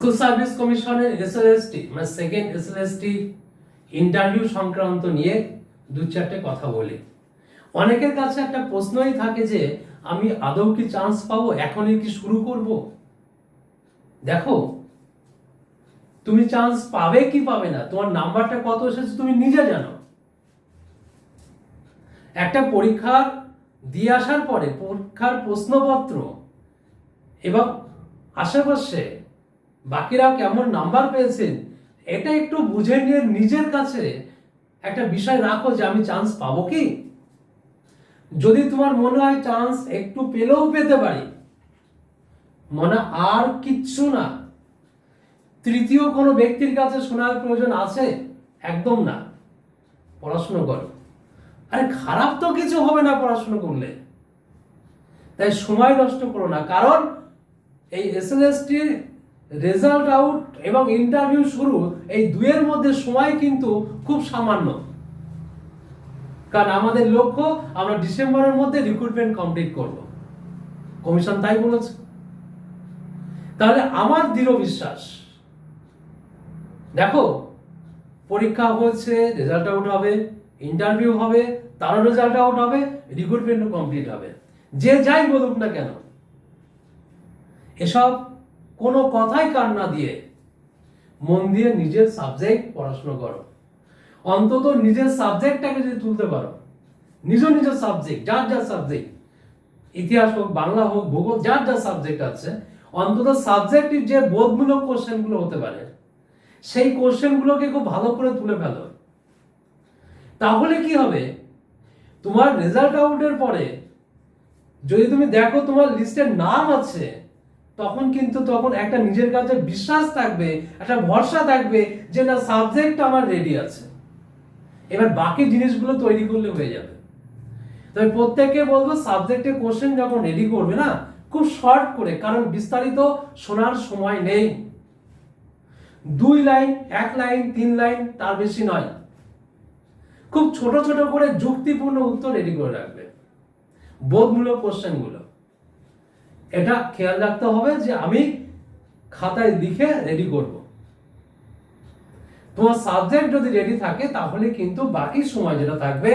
School service কমিশনের SLST মানে second SLST interview সংক্রান্ত নিয়ে দু চারটে কথা বলি। অনেকের কাছে একটা প্রশ্নই থাকে যে আমি আদৌ কি চান্স পাবো, এখনই কি শুরু করব? দেখো, তুমি চান্স পাবে কি পাবে না, তোমার নাম্বারটা কত এসেছে তুমি নিজে জানো। একটা পরীক্ষা দিয়ে আসার পরে পরীক্ষার প্রশ্নপত্র এবং আশেপাশে বাকিরা কেমন নাম্বার পেয়েছেন এটা একটু বুঝে নিয়ে নিজের কাছে একটা বিষয় রাখো যে আমি চান্স পাবো কি। যদি তোমার মনে হয় চান্স একটু পেলেও পেতে পারি, মনে আর কিচ্ছু না, তৃতীয় কোনো ব্যক্তির কাছে শোনার প্রয়োজন আছে? একদম না। পড়াশোনা করো। আরে খারাপ তো কিছু হবে না পড়াশোনা করলে, তাই সময় নষ্ট করো না। কারণ এই এসএলএসটির রেজাল্ট আউট এবং ইন্টারভিউ শুরু, এই দুয়ের মধ্যে সময় কিন্তু খুব সামান্য। কারণ আমাদের লক্ষ্য আমরা ডিসেম্বরের মধ্যে রিক্রুটমেন্ট কমপ্লিট করব, কমিশন তাই বলেছে। তাহলে আমার দৃঢ় বিশ্বাস, দেখো পরীক্ষা হচ্ছে, রেজাল্ট আউট হবে, ইন্টারভিউ হবে, তারও রেজাল্ট আউট হবে, রিক্রুটমেন্টও কমপ্লিট হবে। যে যাই বলুক না কেন, এসব কোনো কথাই কান না দিয়ে মন দিয়ে নিজের সাবজেক্ট পড়াশোনা করো। অন্তত নিজের সাবজেক্টটাকে যদি তুলতে পারো, নিজের সাবজেক্ট, যার যার সাবজেক্ট, ইতিহাস হোক, বাংলা হোক, ভূগোল, যার যার সাবজেক্ট আছে, অন্তত সাবজেক্টিভ যে বোধমূলক কোশ্চেনগুলো হতে পারে সেই কোশ্চেনগুলোকে খুব ভালো করে তুলে ফেলো। তাহলে কি হবে, তোমার রেজাল্ট আউটের পরে যদি তুমি দেখো তোমার লিস্টের নাম আছে, তখন একটা নিজের কাছে বিশ্বাস থাকবে, একটা ভরসা থাকবে যে না, সাবজেক্ট আমার রেডি আছে, এবার বাকি জিনিসগুলো তৈরি করলে হয়ে যাবে। তবে প্রত্যেককে বলবো সাবজেক্টের কোশ্চেন যখন রেডি করবে না, খুব শর্ট করে, কারণ বিস্তারিত শোনার সময় নেই। 2 লাইন, 1 লাইন, 3 লাইন, তার বেশি নয়। খুব ছোট ছোট করে যুক্তিপূর্ণ উত্তর রেডি করে রাখবে, বোধমূলক কোশ্চেনগুলো। এটা খেয়াল রাখতে হবে যে আমি খাতায় লিখে রেডি করব। তোমার সাবজেক্ট যদি রেডি থাকে তাহলে কিন্তু বাকি সময় যেটা থাকবে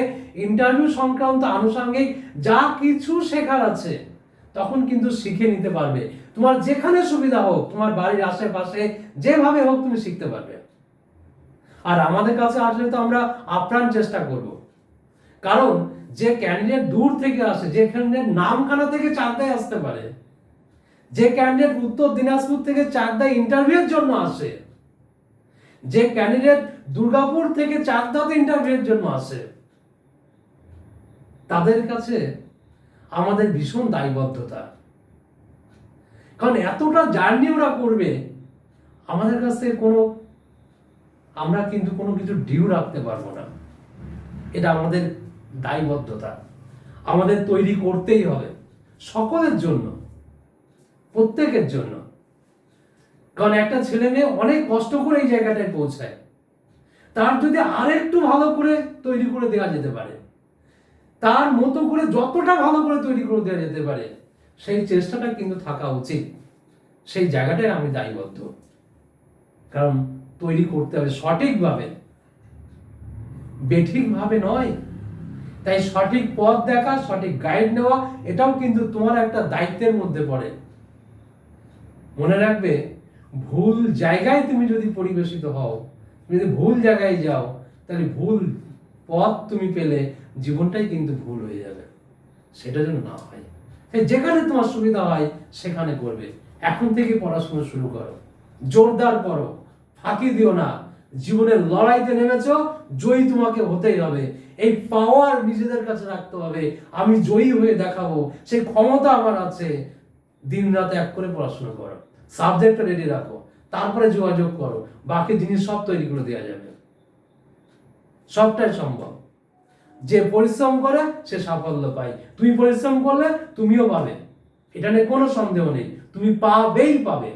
ইন্টারভিউ সংক্রান্ত আনুষঙ্গিক যা কিছু শেখার আছে তখন কিন্তু শিখে নিতে পারবে। তোমার যেখানে সুবিধা হোক, তোমার বাড়ির আশেপাশে যেভাবে হোক তুমি শিখতে পারবে। আর আমাদের কাছে আসলে তো আমরা আপ্রাণ চেষ্টা করব। কারণ যে ক্যান্ডিডেট দূর থেকে আসে, যে ক্যান্ডিডেট নামখানা থেকে চাকদায় আসতে পারে, যে ক্যান্ডিডেট উত্তর দিনাজপুর থেকে চাকদায় ইন্টারভিউর জন্য আসে, যে ক্যান্ডিডেট দুর্গাপুর থেকে চাকদাতে ইন্টারভিউর জন্য আসে, তাদের কাছে আমাদের ভীষণ দায়বদ্ধতা। কারণ এতটা জার্নি ওরা করবে, আমাদের কাছে আমরা কিন্তু কোনো কিছু ডিউ রাখতে পারবো না। এটা আমাদের দায়বদ্ধতা, আমাদের তৈরি করতেই হবে সকলের জন্য, প্রত্যেকের জন্য। কারণ একটা ছেলে মেয়ে অনেক কষ্ট করে এই জায়গাটায় পৌঁছায়, তার যদি আরেকটু ভালো করে তৈরি করে দেওয়া যেতে পারে, তার মতো করে যতটা ভালো করে তৈরি করে দেওয়া যেতে পারে, সেই চেষ্টাটা কিন্তু থাকা উচিত। সেই জায়গাটায় আমি দায়বদ্ধ, কারণ তৈরি করতে হবে সঠিকভাবে, বেঠিকভাবে নয়। তাই সঠিক পথ দেখা, সঠিক গাইড নেওয়া, এটাও কিন্তু তোমার একটা দায়িত্বের মধ্যে পড়ে। মনে রাখবে, ভুল জায়গায় তুমি যদি পরিবেশিত হও, যদি ভুল জায়গায় যাও, তাহলে ভুল পথ তুমি পেলে জীবনটাই কিন্তু ভুল হয়ে যাবে। সেটা যেন না হয়, যেখানে তোমার সুবিধা হয় সেখানে করবে। এখন থেকে পড়াশোনা শুরু করো, জোরদার করো, ফাঁকি দিও না। জীবনের লড়াইতে নেমেছো, জয়ী তোমাকে হতেই হবে। এই পাওয়ার নিজেদের কাছে রাখতে হবে, আমি জয়ী হয়ে দেখাবো, সেই ক্ষমতা আমার আছে। দিন রাত এক করে পড়াশোনা করো, সাবজেক্টটা রেডি রাখো, তারপরে যোগাযোগ করো, বাকি জিনিস সব তৈরি করে দেওয়া যাবে। সবটাই সম্ভব। যে পরিশ্রম করে সে সাফল্য পায়, তুমি পরিশ্রম করলে তুমিও পাবে, এটা নিয়ে কোনো সন্দেহ নেই, তুমি পাবেই পাবে।